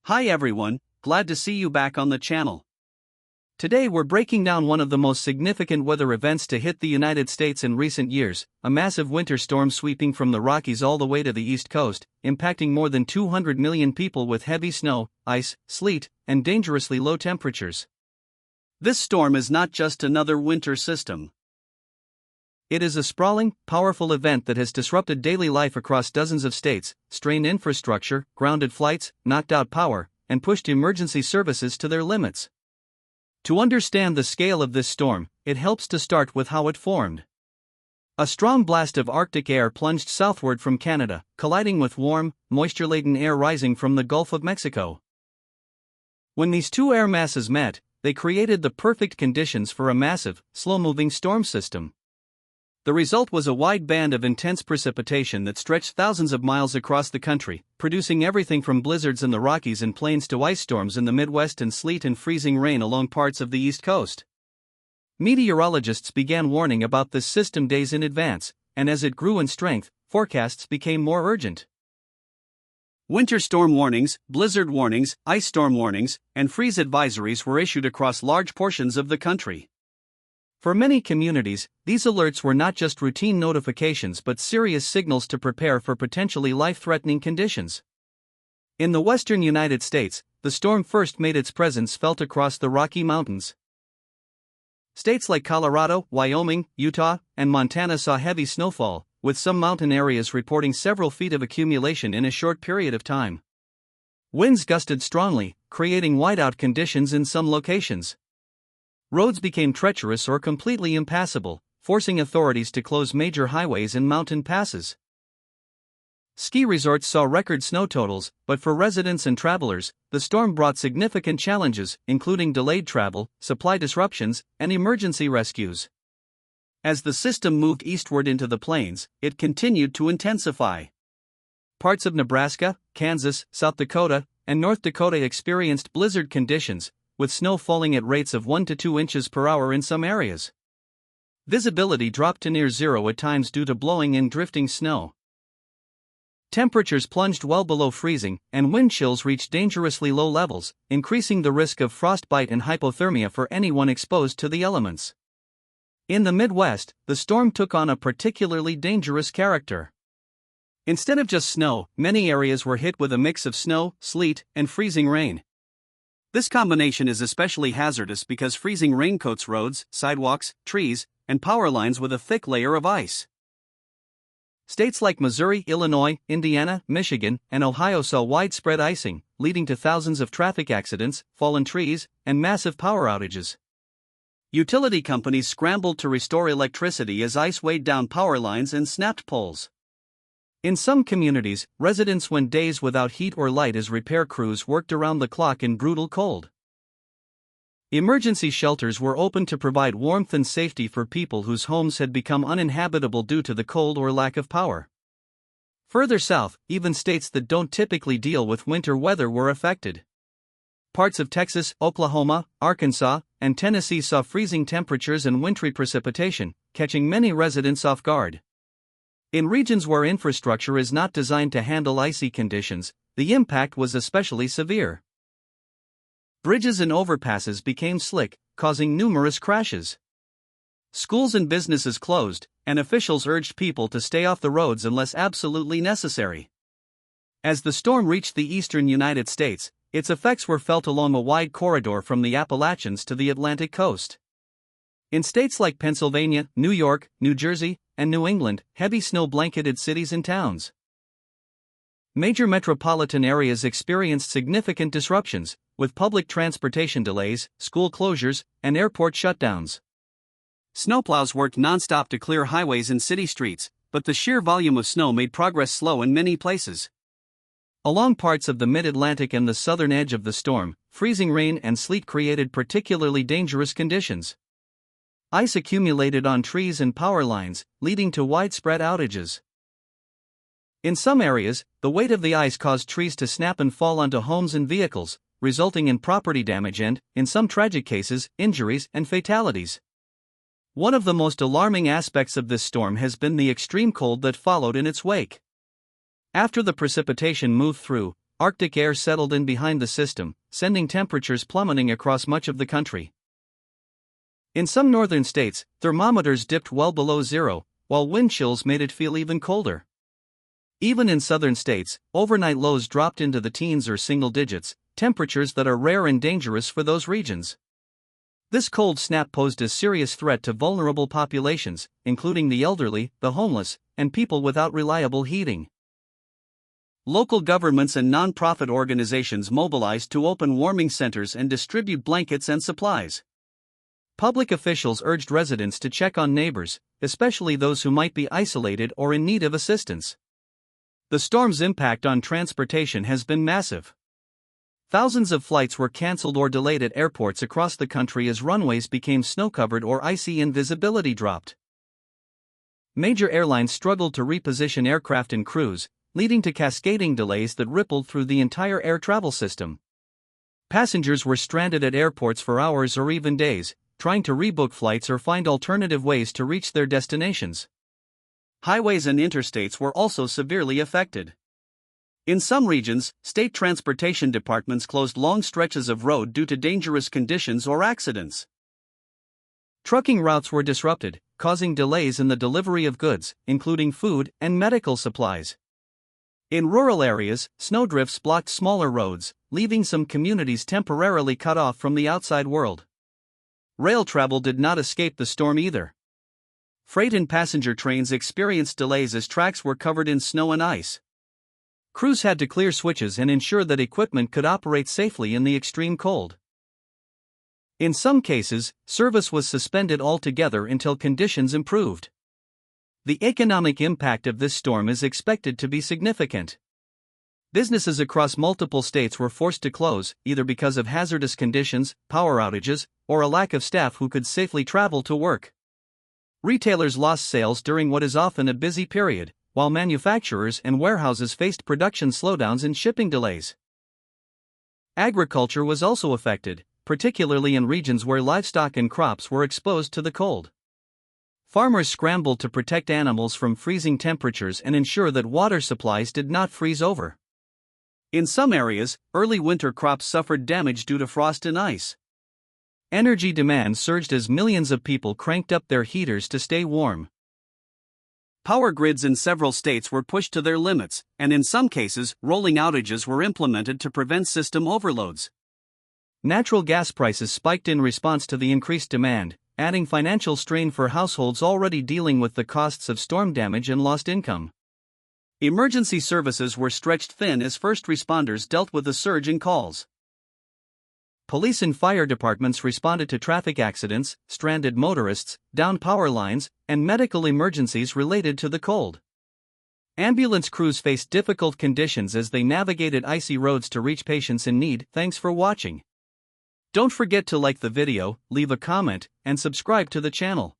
Hi everyone, glad to see you back on the channel. Today we're breaking down one of the most significant weather events to hit the United States in recent years, a massive winter storm sweeping from the Rockies all the way to the East Coast, impacting more than 200 million people with heavy snow, ice, sleet, and dangerously low temperatures. This storm is not just another winter system. It is a sprawling, powerful event that has disrupted daily life across dozens of states, strained infrastructure, grounded flights, knocked out power, and pushed emergency services to their limits. To understand the scale of this storm, it helps to start with how it formed. A strong blast of Arctic air plunged southward from Canada, colliding with warm, moisture-laden air rising from the Gulf of Mexico. When these two air masses met, they created the perfect conditions for a massive, slow-moving storm system. The result was a wide band of intense precipitation that stretched thousands of miles across the country, producing everything from blizzards in the Rockies and plains to ice storms in the Midwest and sleet and freezing rain along parts of the East Coast. Meteorologists began warning about this system days in advance, and as it grew in strength, forecasts became more urgent. Winter storm warnings, blizzard warnings, ice storm warnings, and freeze advisories were issued across large portions of the country. For many communities, these alerts were not just routine notifications but serious signals to prepare for potentially life-threatening conditions. In the western United States, the storm first made its presence felt across the Rocky Mountains. States like Colorado, Wyoming, Utah, and Montana saw heavy snowfall, with some mountain areas reporting several feet of accumulation in a short period of time. Winds gusted strongly, creating whiteout conditions in some locations. Roads became treacherous or completely impassable, forcing authorities to close major highways and mountain passes. Ski resorts saw record snow totals, but for residents and travelers, the storm brought significant challenges, including delayed travel, supply disruptions, and emergency rescues. As the system moved eastward into the plains, it continued to intensify. Parts of Nebraska, Kansas, South Dakota, and North Dakota experienced blizzard conditions, with snow falling at rates of 1 to 2 inches per hour in some areas. Visibility dropped to near zero at times due to blowing and drifting snow. Temperatures plunged well below freezing, and wind chills reached dangerously low levels, increasing the risk of frostbite and hypothermia for anyone exposed to the elements. In the Midwest, the storm took on a particularly dangerous character. Instead of just snow, many areas were hit with a mix of snow, sleet, and freezing rain. This combination is especially hazardous because freezing rain coats roads, sidewalks, trees, and power lines with a thick layer of ice. States like Missouri, Illinois, Indiana, Michigan, and Ohio saw widespread icing, leading to thousands of traffic accidents, fallen trees, and massive power outages. Utility companies scrambled to restore electricity as ice weighed down power lines and snapped poles. In some communities, residents went days without heat or light as repair crews worked around the clock in brutal cold. Emergency shelters were opened to provide warmth and safety for people whose homes had become uninhabitable due to the cold or lack of power. Further south, even states that don't typically deal with winter weather were affected. Parts of Texas, Oklahoma, Arkansas, and Tennessee saw freezing temperatures and wintry precipitation, catching many residents off guard. In regions where infrastructure is not designed to handle icy conditions, the impact was especially severe. Bridges and overpasses became slick, causing numerous crashes. Schools and businesses closed, and officials urged people to stay off the roads unless absolutely necessary. As the storm reached the eastern United States, its effects were felt along a wide corridor from the Appalachians to the Atlantic coast. In states like Pennsylvania, New York, New Jersey, and New England, heavy snow blanketed cities and towns. Major metropolitan areas experienced significant disruptions, with public transportation delays, school closures, and airport shutdowns. Snowplows worked nonstop to clear highways and city streets, but the sheer volume of snow made progress slow in many places. Along parts of the mid-Atlantic and the southern edge of the storm, freezing rain and sleet created particularly dangerous conditions. Ice accumulated on trees and power lines, leading to widespread outages. In some areas, the weight of the ice caused trees to snap and fall onto homes and vehicles, resulting in property damage and, in some tragic cases, injuries and fatalities. One of the most alarming aspects of this storm has been the extreme cold that followed in its wake. After the precipitation moved through, Arctic air settled in behind the system, sending temperatures plummeting across much of the country. In some northern states, thermometers dipped well below zero, while wind chills made it feel even colder. Even in southern states, overnight lows dropped into the teens or single digits, temperatures that are rare and dangerous for those regions. This cold snap posed a serious threat to vulnerable populations, including the elderly, the homeless, and people without reliable heating. Local governments and non-profit organizations mobilized to open warming centers and distribute blankets and supplies. Public officials urged residents to check on neighbors, especially those who might be isolated or in need of assistance. The storm's impact on transportation has been massive. Thousands of flights were canceled or delayed at airports across the country as runways became snow-covered or icy and visibility dropped. Major airlines struggled to reposition aircraft and crews, leading to cascading delays that rippled through the entire air travel system. Passengers were stranded at airports for hours or even days, trying to rebook flights or find alternative ways to reach their destinations. Highways and interstates were also severely affected. In some regions, state transportation departments closed long stretches of road due to dangerous conditions or accidents. Trucking routes were disrupted, causing delays in the delivery of goods, including food and medical supplies. In rural areas, snowdrifts blocked smaller roads, leaving some communities temporarily cut off from the outside world. Rail travel did not escape the storm either. Freight and passenger trains experienced delays as tracks were covered in snow and ice. Crews had to clear switches and ensure that equipment could operate safely in the extreme cold. In some cases, service was suspended altogether until conditions improved. The economic impact of this storm is expected to be significant. Businesses across multiple states were forced to close, either because of hazardous conditions, power outages, or a lack of staff who could safely travel to work. Retailers lost sales during what is often a busy period, while manufacturers and warehouses faced production slowdowns and shipping delays. Agriculture was also affected, particularly in regions where livestock and crops were exposed to the cold. Farmers scrambled to protect animals from freezing temperatures and ensure that water supplies did not freeze over. In some areas, early winter crops suffered damage due to frost and ice. Energy demand surged as millions of people cranked up their heaters to stay warm. Power grids in several states were pushed to their limits, and in some cases, rolling outages were implemented to prevent system overloads. Natural gas prices spiked in response to the increased demand, adding financial strain for households already dealing with the costs of storm damage and lost income. Emergency services were stretched thin as first responders dealt with the surge in calls. Police and fire departments responded to traffic accidents, stranded motorists, downed power lines, and medical emergencies related to the cold. Ambulance crews faced difficult conditions as they navigated icy roads to reach patients in need. Thanks for watching. Don't forget to like the video, leave a comment, and subscribe to the channel.